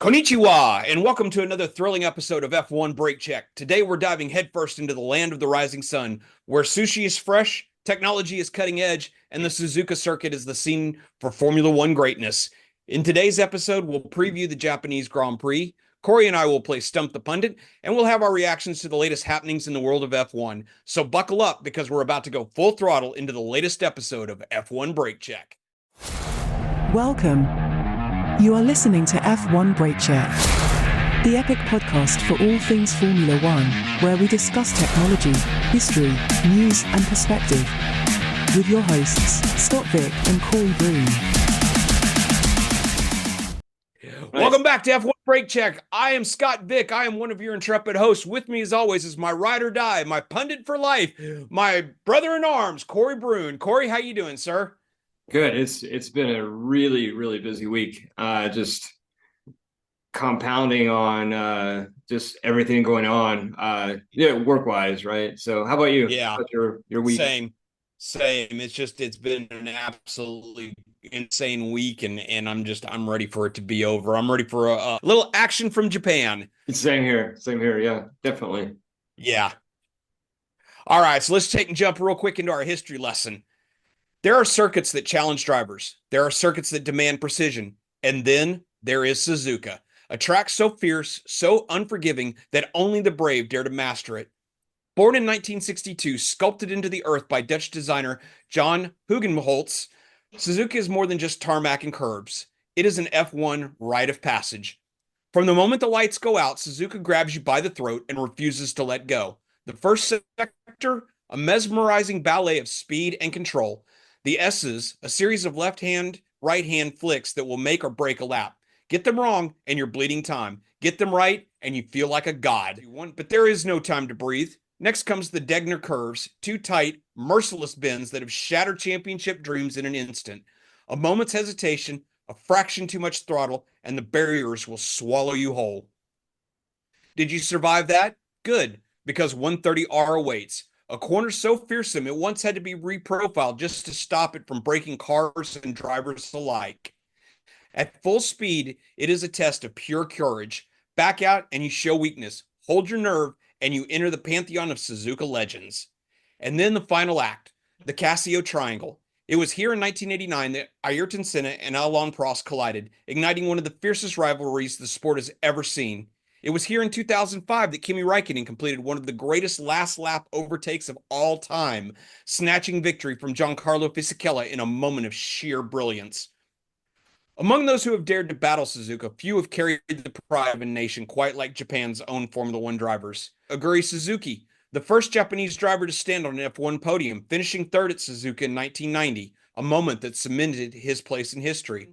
Konnichiwa, and welcome to another thrilling episode of F1 Brake Check. Today we're diving headfirst into the land of the rising sun, where sushi is fresh, technology is cutting edge, and the Suzuka Circuit is the scene for Formula One greatness. In today's episode, we'll preview the Japanese Grand Prix. Corey and I will play Stump the Pundit, and we'll have our reactions to the latest happenings in the world of F1. So buckle up, because we're about to go full throttle into the latest episode of F1 Brake Check. Welcome. You are listening to F1 Brake Check, the epic podcast for all things Formula One, where we discuss technology, history, news, and perspective. With your hosts, Scott Vick and Corey Broom. Welcome back to F1 Brake Check. I am Scott Vick. I am one of your intrepid hosts. With me, as always, is my ride or die, my pundit for life, my brother in arms, Corey Broom. Corey, how you doing, sir? Good. It's been a really busy week. Just compounding on just everything going on. Work wise, right? So how about you? Yeah. How about your week? Same. It's been an absolutely insane week, and I'm ready for it to be over. I'm ready for a little action from Japan. Same here. Yeah, definitely. Yeah. All right, so let's take and jump real quick into our history lesson. There are circuits that challenge drivers. There are circuits that demand precision. And then there is Suzuka, a track so fierce, so unforgiving that only the brave dare to master it. Born in 1962, sculpted into the earth by Dutch designer John Hugenholtz, Suzuka is more than just tarmac and curbs. It is an F1 rite of passage. From the moment the lights go out, Suzuka grabs you by the throat and refuses to let go. The first sector, a mesmerizing ballet of speed and control. The S's, a series of left-hand, right-hand flicks that will make or break a lap. Get them wrong, and you're bleeding time. Get them right, and you feel like a god. But there is no time to breathe. Next comes the Degner curves, two tight, merciless bends that have shattered championship dreams in an instant. A moment's hesitation, a fraction too much throttle, and the barriers will swallow you whole. Did you survive that? Good, because 130R awaits. A corner so fearsome it once had to be reprofiled just to stop it from breaking cars and drivers alike. At full speed, it is a test of pure courage. Back out and you show weakness. Hold your nerve and you enter the pantheon of Suzuka legends. And then the final act, the Casio Triangle. It was here in 1989 that Ayrton Senna and Alain Prost collided, igniting one of the fiercest rivalries the sport has ever seen. It was here in 2005 that Kimi Räikkönen completed one of the greatest last lap overtakes of all time, snatching victory from Giancarlo Fisichella in a moment of sheer brilliance. Among those who have dared to battle Suzuka, few have carried the pride of a nation quite like Japan's own Formula One drivers. Aguri Suzuki, the first Japanese driver to stand on an F1 podium, finishing third at Suzuka in 1990, a moment that cemented his place in history.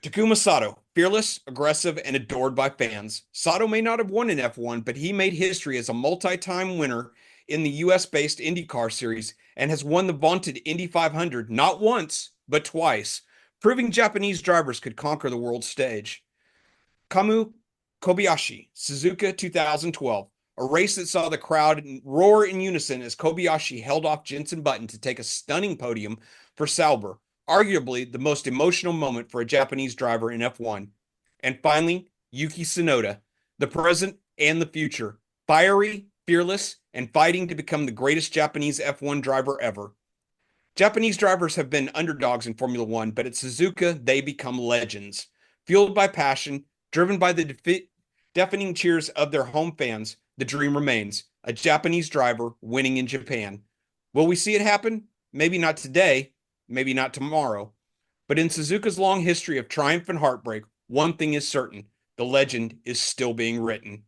Takuma Sato, fearless, aggressive, and adored by fans. Sato may not have won in F1, but he made history as a multi-time winner in the US-based IndyCar series and has won the vaunted Indy 500 not once, but twice, proving Japanese drivers could conquer the world stage. Kamu Kobayashi, Suzuka 2012, a race that saw the crowd roar in unison as Kobayashi held off Jenson Button to take a stunning podium for Sauber. Arguably the most emotional moment for a Japanese driver in F1. And finally, Yuki Tsunoda, the present and the future, fiery, fearless, and fighting to become the greatest Japanese F1 driver ever. Japanese drivers have been underdogs in Formula One, but at Suzuka, they become legends. Fueled by passion, driven by the deafening cheers of their home fans, the dream remains, a Japanese driver winning in Japan. Will we see it happen? Maybe not today. Maybe not tomorrow. But in Suzuka's long history of triumph and heartbreak, one thing is certain. The legend is still being written.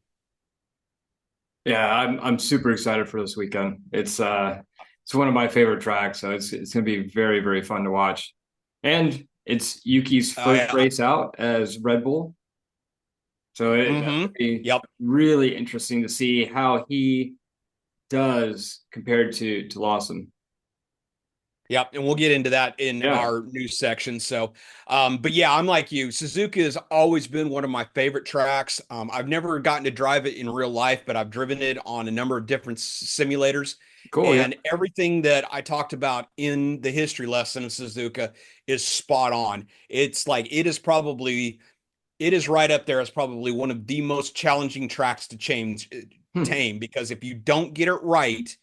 Yeah, I'm super excited for this weekend. It's one of my favorite tracks, so it's gonna be very fun to watch. And it's Yuki's first race out as Red Bull. So it'll be really interesting to see how he does compared to Lawson. Yep, and we'll get into that in our news section. So, but yeah, I'm like you. Suzuka has always been one of my favorite tracks. I've never gotten to drive it in real life, but I've driven it on a number of different simulators. Cool. And everything that I talked about in the history lesson of Suzuka is spot on. It's like, it is probably It is right up there as probably one of the most challenging tracks to tame, because if you don't get it right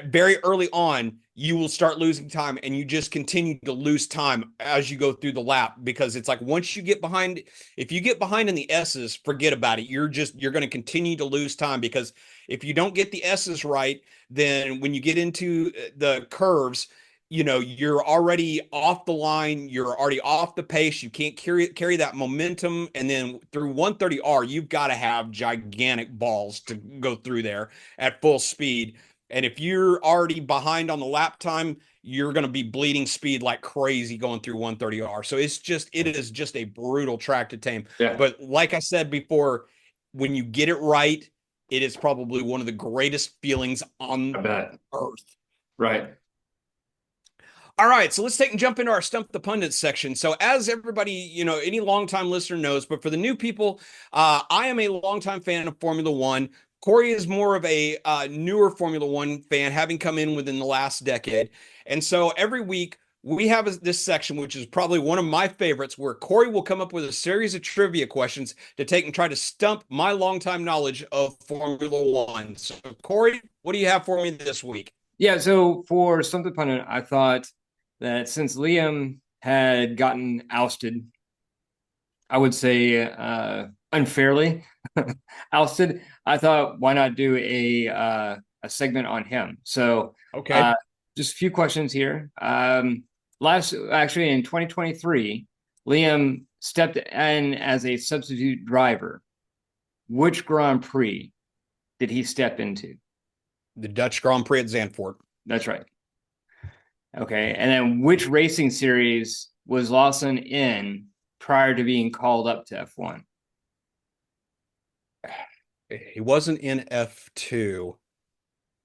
very early on, you will start losing time, and you just continue to lose time as you go through the lap, because it's like once you get behind, if you get behind in the S's, forget about it. You're going to continue to lose time, because if you don't get the S's right, then when you get into the curves, you're already off the line, you're already off the pace, you can't carry that momentum, and then through 130R, you've got to have gigantic balls to go through there at full speed. And if you're already behind on the lap time, you're going to be bleeding speed like crazy going through 130R. So it is just a brutal track to tame. Yeah. But like I said before, when you get it right, it is probably one of the greatest feelings on earth. Right. All right, so let's take and jump into our Stump the Pundit section. So as everybody, any longtime listener knows, but for the new people, I am a longtime fan of Formula One. Corey is more of a newer Formula One fan, having come in within the last decade. And so every week we have this section, which is probably one of my favorites, where Corey will come up with a series of trivia questions to take and try to stump my longtime knowledge of Formula One. So Corey, what do you have for me this week? Yeah, so for Stump the Pundit, I thought that since Liam had gotten ousted, I would say unfairly ousted, I thought, why not do a segment on him? So, okay, just a few questions here. Actually, in 2023, Liam stepped in as a substitute driver. Which Grand Prix did he step into? The Dutch Grand Prix at Zandvoort. That's right. Okay, and then which racing series was Lawson in prior to being called up to F1? He wasn't in F2.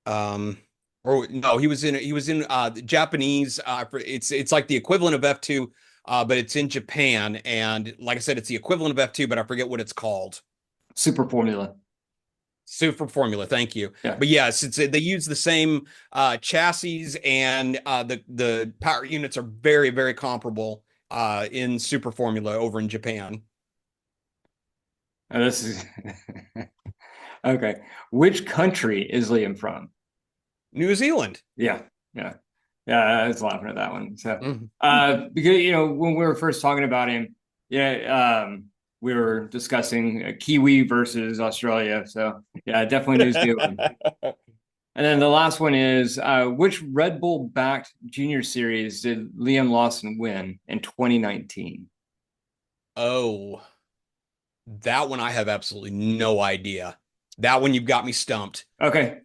Or no, he was in the Japanese. It's like the equivalent of F2, but it's in Japan. And like I said, it's the equivalent of F2, but I forget what it's called. Super Formula. Super Formula, thank you. Yeah. But yes, they use the same chassis, and the power units are very, very comparable in Super Formula over in Japan. Oh, this is okay. Which country is Liam from? New Zealand. Yeah. I was laughing at that one. So, because when we were first talking about him, we were discussing Kiwi versus Australia. So, yeah, definitely New Zealand. And then the last one is which Red Bull backed junior series did Liam Lawson win in 2019? Oh, that one I have absolutely no idea. That one you've got me stumped. Okay.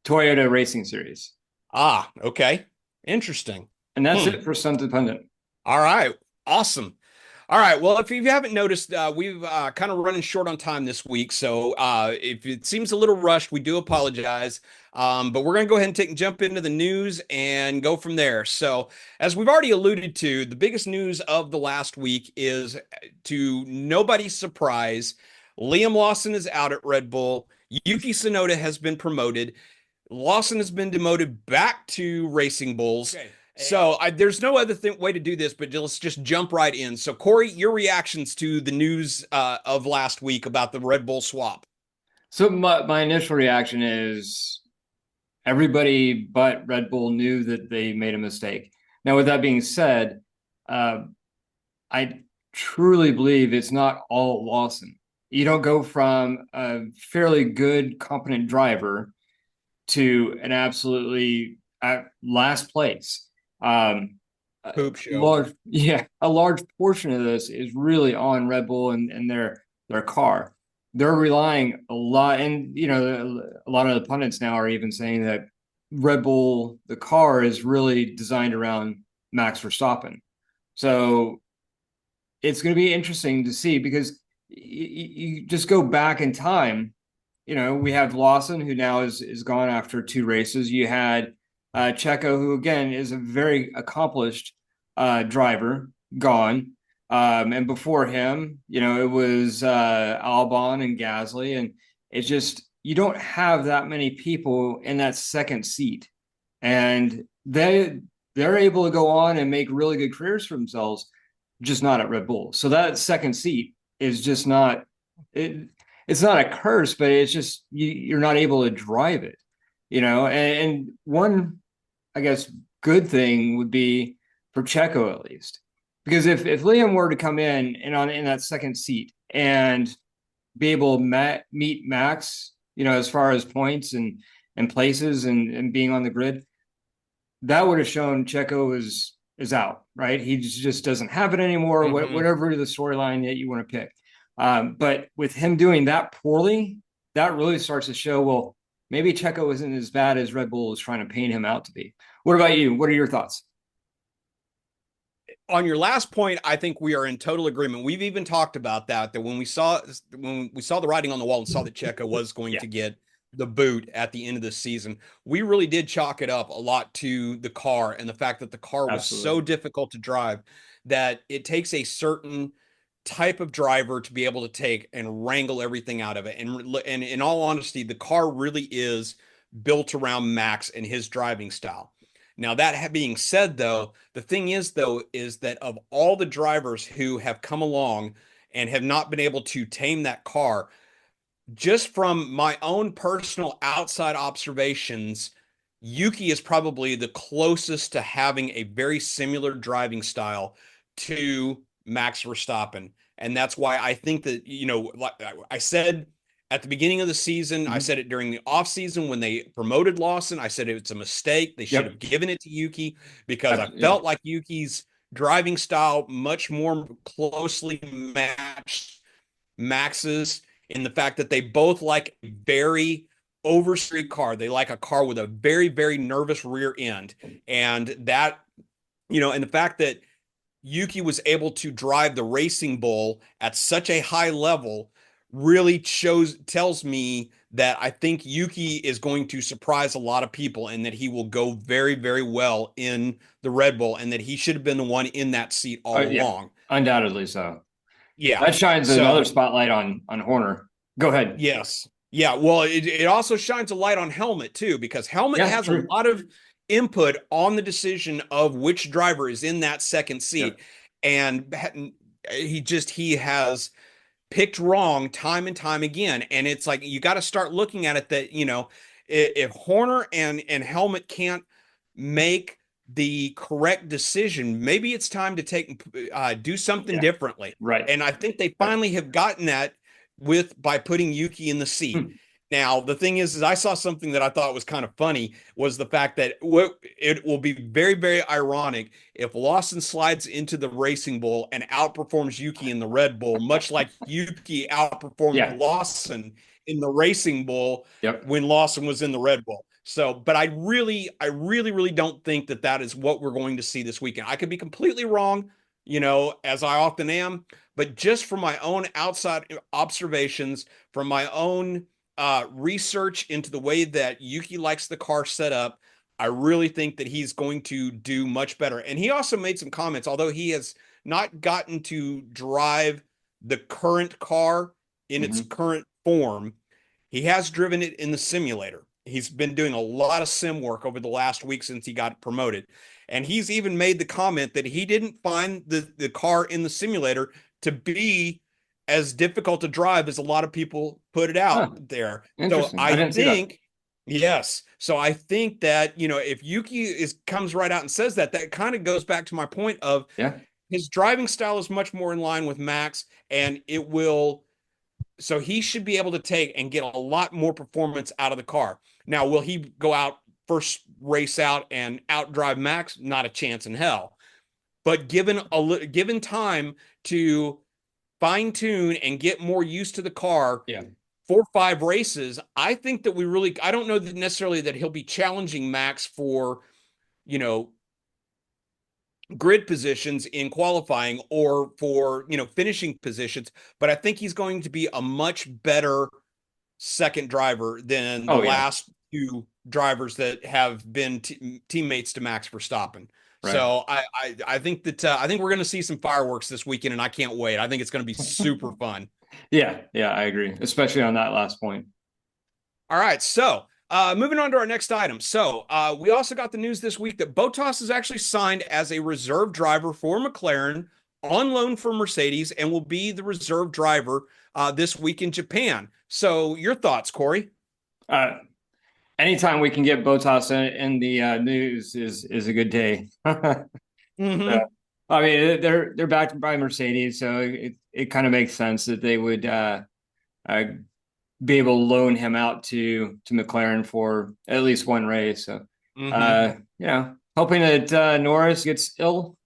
Toyota Racing Series. Ah, okay. Interesting. And that's it for Stump the Pundit. All right. Awesome. All right. Well, if you haven't noticed, we've kind of running short on time this week. So if it seems a little rushed, we do apologize. But we're going to go ahead and jump into the news and go from there. So as we've already alluded to, the biggest news of the last week is, to nobody's surprise, Liam Lawson is out at Red Bull. Yuki Tsunoda has been promoted. Lawson has been demoted back to Racing Bulls. Okay. So there's no other way to do this, but let's just jump right in. So Corey, your reactions to the news of last week about the Red Bull swap. So my initial reaction is everybody but Red Bull knew that they made a mistake. Now, with that being said, I truly believe it's not all Lawson. You don't go from a fairly good, competent driver to an absolutely last place. Poop show. A large portion of this is really on Red Bull and their car. They're relying a lot, and a lot of the pundits now are even saying that Red Bull, the car, is really designed around Max Verstappen. So it's going to be interesting to see, because you just go back in time. We have Lawson, who now is gone after 2 races. You had Checo, who again is a very accomplished driver, gone. And before him, it was Albon and Gasly, and it's just, you don't have that many people in that second seat, and they're able to go on and make really good careers for themselves. just not at Red Bull. So that second seat is just not it. It's not a curse, but it's just you're not able to drive it, and one, I guess, good thing would be for Checo at least, because if Liam were to come in that second seat and be able to meet Max, as far as points and places and being on the grid, that would have shown Checo is out, right? He just doesn't have it anymore. Mm-hmm. Whatever the storyline that you want to pick, but with him doing that poorly, that really starts to show, well, maybe Checo isn't as bad as Red Bull is trying to paint him out to be. What about you? What are your thoughts? On your last point, I think we are in total agreement. We've even talked about that when we saw the writing on the wall and saw that Checo was going to get the boot at the end of the season, we really did chalk it up a lot to the car and the fact that the car was so difficult to drive that it takes a certain type of driver to be able to take and wrangle everything out of it. And in all honesty, the car really is built around Max and his driving style. Now, that being said, though, the thing is that of all the drivers who have come along and have not been able to tame that car, just from my own personal outside observations, Yuki is probably the closest to having a very similar driving style to Max Verstappen. And that's why I think that, like I said at the beginning of the season, I said it during the offseason when they promoted Lawson, I said it's a mistake. They should have given it to Yuki because I felt like Yuki's driving style much more closely matched Max's in the fact that they both like a very oversteered car. They like a car with a very, very nervous rear end. And that, and the fact that Yuki was able to drive the Racing Bull at such a high level really tells me that I think Yuki is going to surprise a lot of people and that he will go very, very well in the Red Bull and that he should have been the one in that seat all along. Undoubtedly so. Yeah. That shines another spotlight on Horner. Go ahead. Yes. Yeah. Well, it also shines a light on Helmut too, because Helmut has a lot of input on the decision of which driver is in that second seat. And he has picked wrong time and time again. And it's like, you got to start looking at it that, if Horner and Helmut can't make the correct decision, maybe it's time to do something differently. Right. And I think they finally have gotten that by putting Yuki in the seat. Now, the thing is I saw something that I thought was kind of funny, was the fact that it will be very, very ironic if Lawson slides into the Racing Bull and outperforms Yuki in the Red Bull, much like Yuki outperformed Lawson in the Racing Bull when Lawson was in the Red Bull. So, but I really, really don't think that is what we're going to see this weekend. I could be completely wrong, as I often am, but just from my own outside observations, from my own research into the way that Yuki likes the car set up, I really think that he's going to do much better. And he also made some comments, although he has not gotten to drive the current car in its current form, he has driven it in the simulator. He's been doing a lot of sim work over the last week since he got promoted. And he's even made the comment that he didn't find the car in the simulator to be as difficult to drive as a lot of people put it out there. So I think, yes. So I think that, if Yuki comes right out and says that kind of goes back to my point of his driving style is much more in line with Max, and so he should be able to take and get a lot more performance out of the car. Now, will he go out first race out and outdrive Max? Not a chance in hell. But given time to fine tune and get more used to the car, 4 or 5 races, I think that I don't know that necessarily that he'll be challenging Max for, grid positions in qualifying or for, finishing positions, but I think he's going to be a much better second driver than the last 2 drivers that have been teammates to Max Verstappen. Right. So I think that I think we're going to see some fireworks this weekend, and I can't wait. I think it's going to be super fun. Yeah, I agree, especially on that last point. All right, so moving on to our next item. So we also got the news this week that Bottas is actually signed as a reserve driver for McLaren on loan for Mercedes and will be the reserve driver this week in Japan. So your thoughts, Corey? Anytime we can get Bottas in the news is a good day. Mm-hmm. I mean, they're backed by Mercedes, so it kind of makes sense that they would be able to loan him out to McLaren for at least one race. So, hoping that Norris gets ill.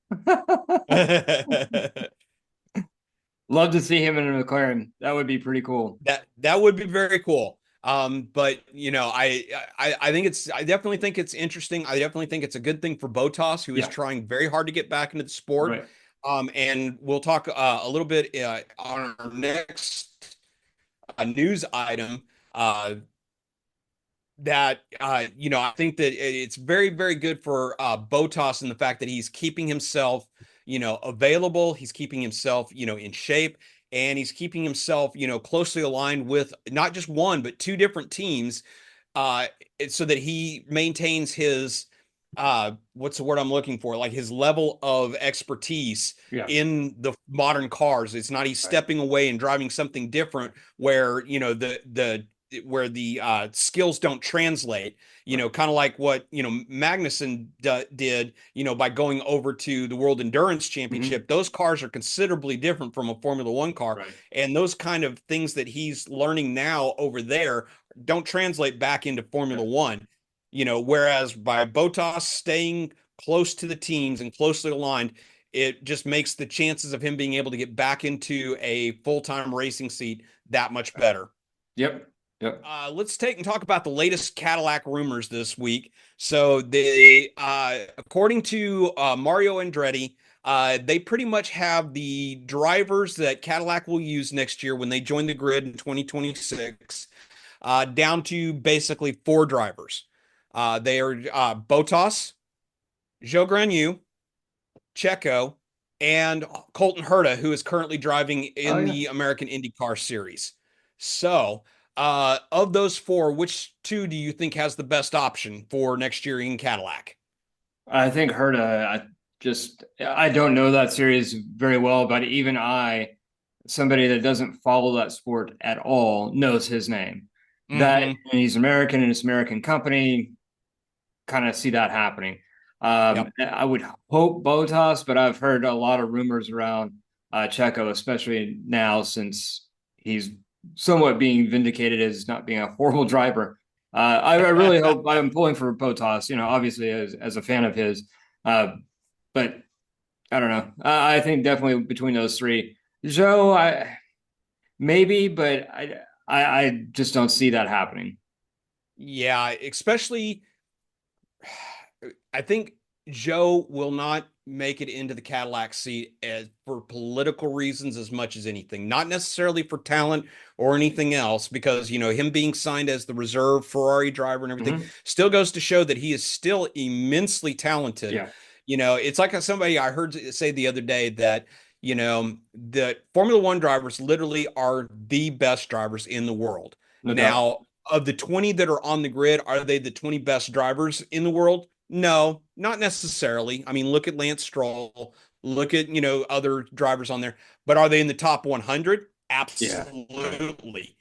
Love to see him in a McLaren. That would be pretty cool. That would be very cool. But I think I definitely think it's interesting. I definitely think it's a good thing for Bottas, who is trying very hard to get back into the sport. Right. And we'll talk a little bit on our next news item. That I think that it's very, very good for Bottas in the fact that he's keeping himself, available. He's keeping himself, in shape, and he's keeping himself, closely aligned with not just one but two different teams, so that he maintains his what's the word I'm looking for? Like his level of expertise in the modern cars. It's not he's stepping away and driving something different where where the skills don't translate, kind of like what, Magnussen did, by going over to the World Endurance Championship. Those cars are considerably different from a Formula One car. Right. And those kind of things that he's learning now over there don't translate back into Formula One, whereas by Bottas staying close to the teams and closely aligned, it just makes the chances of him being able to get back into a full-time racing seat that much better. Yep. Let's take and talk about the latest Cadillac rumors this week. So according to Mario Andretti, they pretty much have the drivers that Cadillac will use next year when they join the grid in 2026, down to basically four drivers. They are Bottas, Joe Granu, Checo, and Colton Herta, who is currently driving in the American IndyCar Series. So, of those four, which two do you think has the best option for next year in Cadillac? I think Herta. I don't know that series very well, but even somebody that doesn't follow that sport at all, knows his name. And he's American and it's American company. Kind of see that happening. I would hope Bottas, but I've heard a lot of rumors around Checo, especially now since he's somewhat being vindicated as not being a horrible driver. I really hope. I'm pulling for Bottas, obviously as a fan of his, but I don't know. I think definitely between those three, Joe, maybe, but I just don't see that happening. Yeah, especially I think Joe will not make it into the Cadillac seat for political reasons as much as anything, not necessarily for talent or anything else, because, him being signed as the reserve Ferrari driver and everything still goes to show that he is still immensely talented. Yeah. It's like somebody I heard say the other day that, that Formula One drivers literally are the best drivers in the world. No now, doubt. Of the 20 that are on the grid, are they the 20 best drivers in the world? No, not necessarily. I mean, look at Lance Stroll, look at, other drivers on there, but are they in the top 100? Absolutely.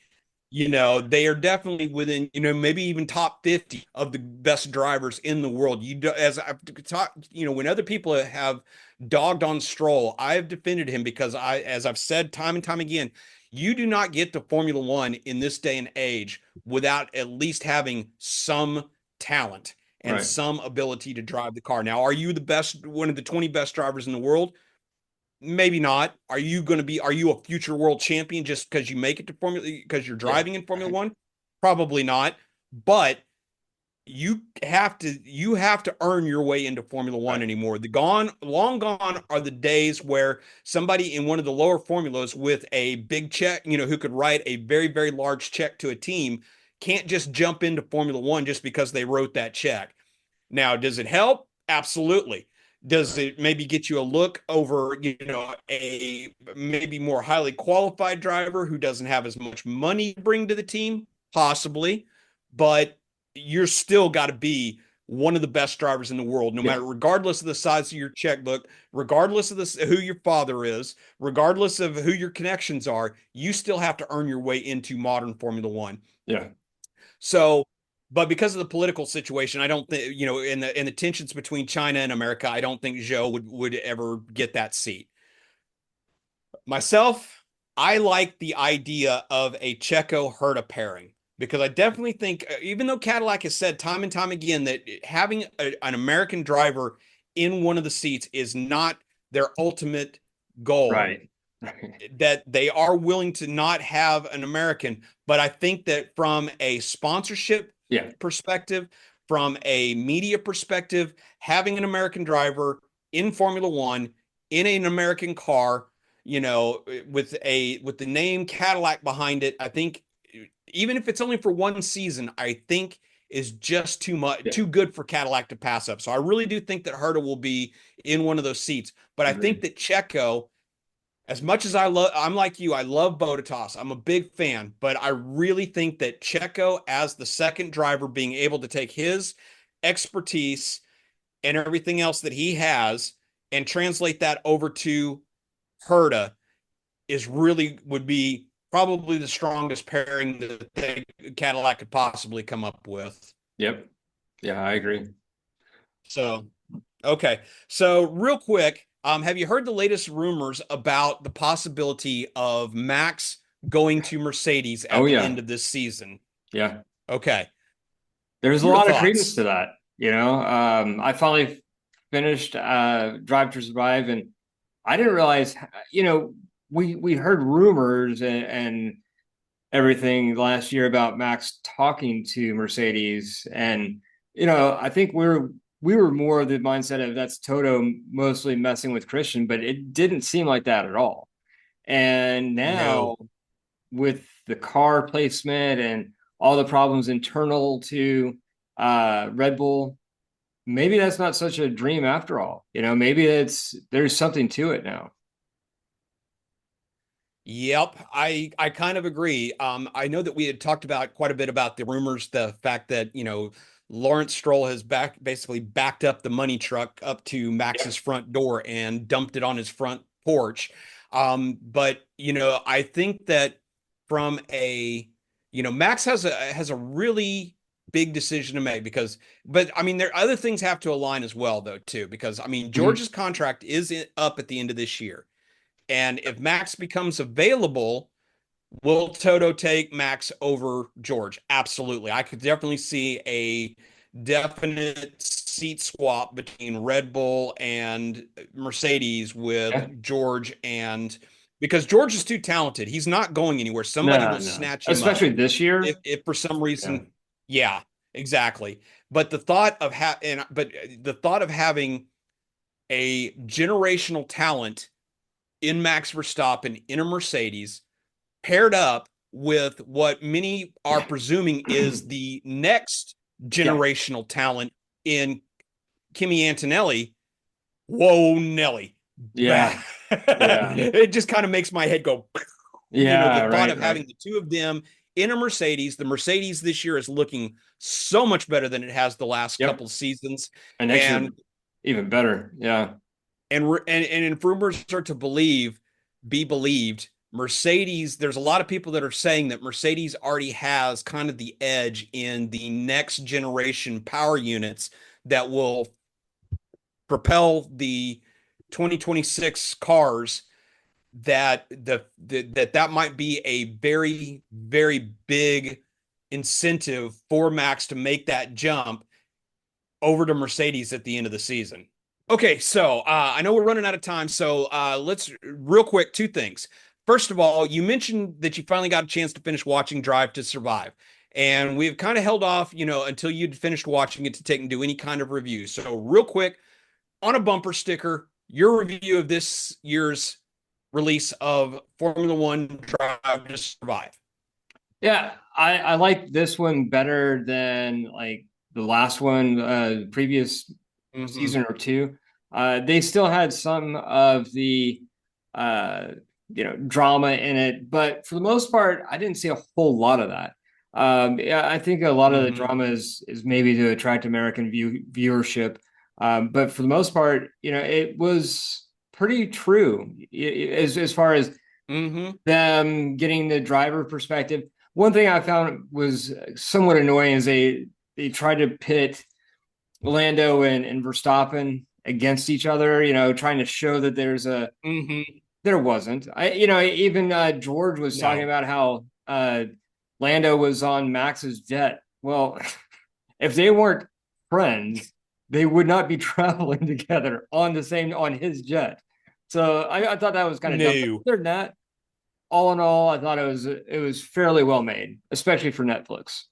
They are definitely within, maybe even top 50 of the best drivers in the world. As I've talked, when other people have dogged on Stroll, I've defended him because as I've said time and time again, you do not get to Formula One in this day and age without at least having some talent and some ability to drive the car. Now, are you one of the 20 best drivers in the world? Maybe not. Are you a future world champion just because you make it to because you're driving in Formula One? Probably not. But you have to earn your way into Formula One anymore. Long gone are the days where somebody in one of the lower formulas with a big check, who could write a very, very large check to a team, can't just jump into Formula One just because they wrote that check. Now, does it help? Absolutely. Does it maybe get you a look over, a maybe more highly qualified driver who doesn't have as much money to bring to the team? Possibly. But you're still got to be one of the best drivers in the world, no Yeah. matter, regardless of the size of your checkbook, regardless of who your father is, regardless of who your connections are, you still have to earn your way into modern Formula One. Yeah. So, but because of the political situation, I don't think, in the tensions between China and America, I don't think Zhou would ever get that seat. Myself, I like the idea of a Checo Herta pairing because I definitely think, even though Cadillac has said time and time again that having an American driver in one of the seats is not their ultimate goal, Right. that they are willing to not have an American. But I think that from a sponsorship perspective, from a media perspective, having an American driver in Formula One in an American car, with the name Cadillac behind it, I think even if it's only for one season, I think is just too good for Cadillac to pass up. So I really do think that Herta will be in one of those seats. But I think that Checo, as much as I'm like you, I love Bottas. I'm a big fan, but I really think that Checo, as the second driver, being able to take his expertise and everything else that he has and translate that over to Herta, would be probably the strongest pairing that Cadillac could possibly come up with. Yep. Yeah, I agree. So, okay. So real quick, have you heard the latest rumors about the possibility of Max going to Mercedes at the end of this season? Yeah. Okay. There's a lot of credence to that. I finally finished Drive to Survive, and I didn't realize, we heard rumors and everything last year about Max talking to Mercedes, and I think we were more of the mindset of that's Toto mostly messing with Christian, but it didn't seem like that at all. And now with the car placement and all the problems internal to Red Bull, maybe that's not such a dream after all. Maybe there's something to it now. Yep, I kind of agree. I know that we had talked about quite a bit about the rumors, the fact that, Lawrence Stroll has basically backed up the money truck up to Max's front door and dumped it on his front porch. But I think that from Max has a really big decision to make but I mean, there other things have to align as well though too, because I mean, George's contract is up at the end of this year. And if Max becomes available, will Toto take Max over George? Absolutely. I could definitely see a definite seat swap between Red Bull and Mercedes with George, and because George is too talented. He's not going anywhere. Somebody will snatch him especially up. This year. If for some reason, yeah, exactly. But the thought of having a generational talent in Max Verstappen in a Mercedes, paired up with what many are presuming is the next generational talent in Kimi Antonelli. Whoa, Nelly. Yeah. It just kind of makes my head go. Yeah. The thought of having the two of them in a Mercedes. The Mercedes this year is looking so much better than it has the last couple of seasons. And next year, even better. Yeah. And if rumors are to be believed, Mercedes, there's a lot of people that are saying that Mercedes already has kind of the edge in the next generation power units that will propel the 2026 cars, that that might be a very, very big incentive for Max to make that jump over to Mercedes at the end of the season. Okay, so I know we're running out of time, so let's real quick, two things. First of all, you mentioned that you finally got a chance to finish watching Drive to Survive, and we've kind of held off, until you'd finished watching it to do any kind of review. So real quick, on a bumper sticker, your review of this year's release of Formula One Drive to Survive. Yeah, I like this one better than like the last one, previous season or two. They still had some of the drama in it, but for the most part, I didn't see a whole lot of that. Yeah, I think a lot of the Mhm. drama is maybe to attract American viewership, but for the most part, it was pretty true as far as Mhm. them getting the driver perspective. One thing I found was somewhat annoying is they tried to pit Lando and Verstappen against each other, trying to show that Mhm. there wasn't. Even George was talking No. about how Lando was on Max's jet. Well, if they weren't friends, they would not be traveling together on his jet. So I thought that was kind of dumb. But No. other than that, all in all, I thought it was fairly well made, especially for Netflix.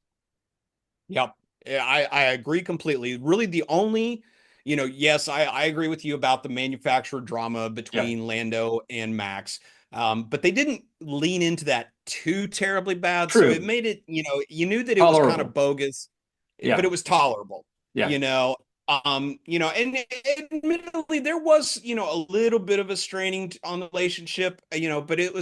Yep. Yeah, I agree completely. Really, the only, yes, I agree with you about the manufacturer drama Yeah, between Lando and Max. But they didn't lean into that too terribly bad. So it true, made it, you knew that it was kind of tolerable. bogus, but Yeah, it was tolerable, yeah, and admittedly there was, a little bit of a straining on the relationship, but it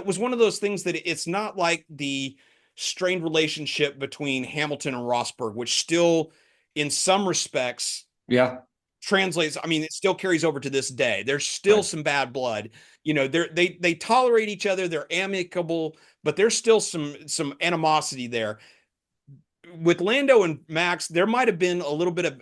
was one of those things that it's not like the strained relationship between Hamilton and Rosberg, which still, in some respects, yeah. translates. I mean, it still carries over to this day. There's still Right. some bad blood. They tolerate each other. They're amicable, but there's still some animosity there. With Lando and Max, there might have been a little bit of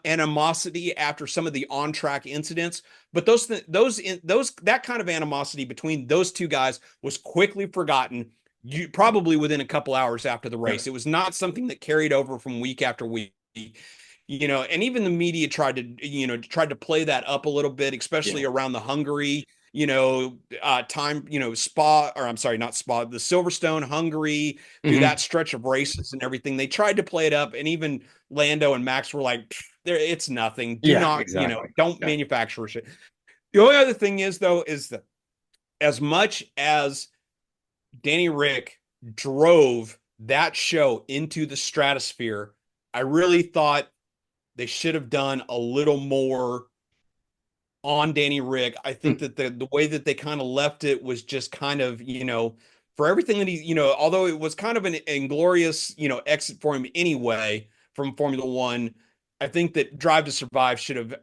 animosity after some of the on-track incidents, but those that kind of animosity between those two guys was quickly forgotten. You probably within a couple hours after the Yeah, race. It was not something that carried over from week after week. And even the media tried to play that up a little bit, yeah. especially around the Hungary, time, Spa, or I'm sorry, not Spa, the Silverstone, Hungary, through that Hmm. stretch of races and everything. They tried to play it up, and even Lando and Max were like, "There, it's nothing. Do Yeah, not, exactly. don't Yeah, manufacture shit." The only other thing is though, is that as much as Danny Rick drove that show into the stratosphere, I really thought they should have done a little more on Danny Rick. I think mm, that the way that they kind of left it was just kind of, for everything that although it was kind of an inglorious, exit for him anyway from Formula One, I think that Drive to Survive should have,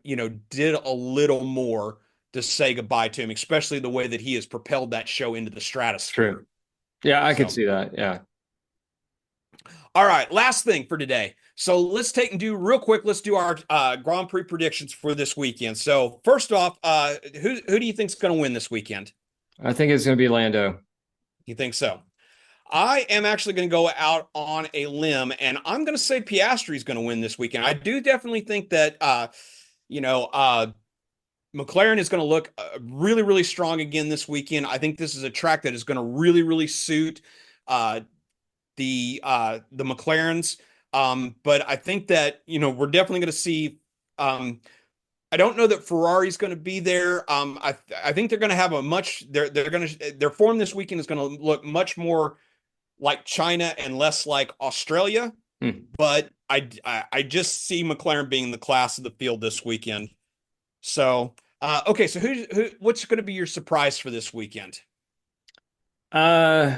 did a little more to say goodbye to him, especially the way that he has propelled that show into the true. stratosphere. Yeah, I could So, see that. Yeah. all right, last thing for today. So let's take and do real quick. Let's do our Grand Prix predictions for this weekend. So first off, who do you think's going to win this weekend? I think it's going to be Lando. You think so? I am actually going to go out on a limb, and I'm going to say Piastri's going to win this weekend. I do definitely think that you know McLaren is going to look really, really strong again this weekend. I think this is a track that is going to really, really suit uh, the McLarens. But I think that we're definitely going to see. I don't know that Ferrari's going to be there. I think they're going to have a much. They're going to their form this weekend is going to look much more like China and less like Australia. Hmm. But I just see McLaren being the class of the field this weekend. So okay, so what's going to be your surprise for this weekend? Uh,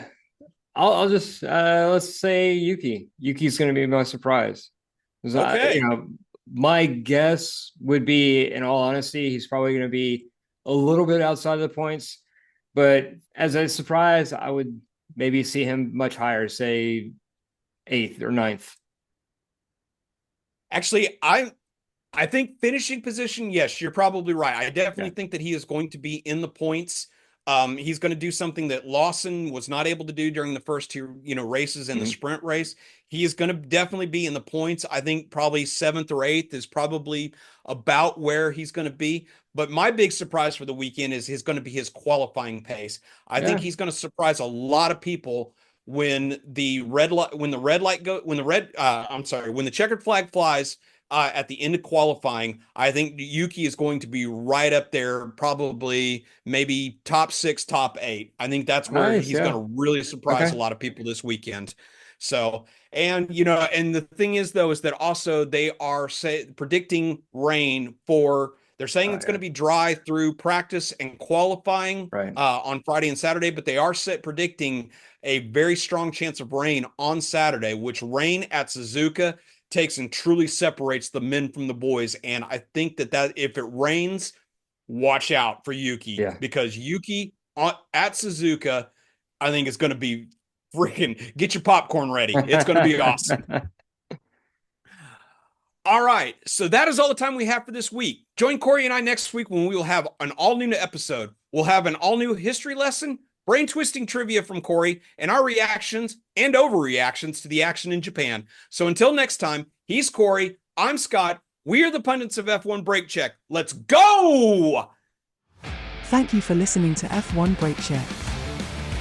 I'll just let's say Yuki. Yuki's going to be my surprise. 'Cause Okay. my guess would be, in all honesty, he's probably going to be a little bit outside of the points. But as a surprise, I would maybe see him much higher, say eighth or ninth. Actually, I think finishing position, yes, you're probably right. I definitely Yeah. think that he is going to be in the points. He's going to do something that Lawson was not able to do during the first two, races in the Mhm. sprint race. He is going to definitely be in the points. I think probably seventh or eighth is probably about where he's going to be. But my big surprise for the weekend is going to be his qualifying pace. I think Yeah. he's going to surprise a lot of people when the red light, when the red light go, when the red, I'm sorry, when the checkered flag flies at the end of qualifying. I think Yuki is going to be right up there, probably maybe top six, top eight. I think that's where Nice. he's going Yeah. to really surprise a Okay. lot of people this weekend. So, and the thing is though, is that also they are predicting rain for They're saying it's going to be dry through practice and qualifying on Friday and Saturday, but they are predicting a very strong chance of rain on Saturday, which rain at Suzuka takes and truly separates the men from the boys. And I think that if it rains, watch out for Yuki, because Yuki at Suzuka, I think is going to be freaking, get your popcorn ready. It's going to be awesome. All right, so that is all the time we have for this week. Join Corey and I next week when we will have an all-new episode. We'll have an all-new history lesson, brain-twisting trivia from Corey, and our reactions and overreactions to the action in Japan. So until next time, he's Corey, I'm Scott, we are the pundits of F1 Brake Check. Let's go! Thank you for listening to F1 Brake Check.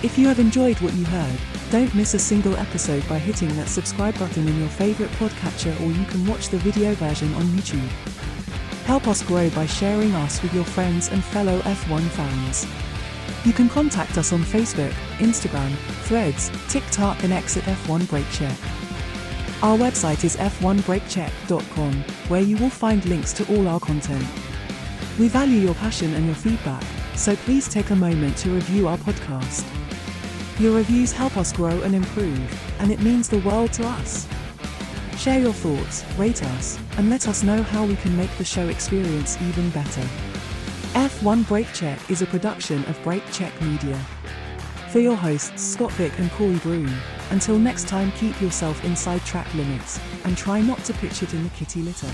If you have enjoyed what you heard, don't miss a single episode by hitting that subscribe button in your favorite podcatcher, or you can watch the video version on YouTube. Help us grow by sharing us with your friends and fellow F1 fans. You can contact us on Facebook, Instagram, Threads, TikTok and X at F1 Brake Check. Our website is f1brakecheck.com, where you will find links to all our content. We value your passion and your feedback, so please take a moment to review our podcast. Your reviews help us grow and improve, and it means the world to us. Share your thoughts, rate us, and let us know how we can make the show experience even better. F1 Brake Check is a production of Brake Check Media. For your hosts Scott Vick and Corey Broom, until next time, keep yourself inside track limits, and try not to pitch it in the kitty litter.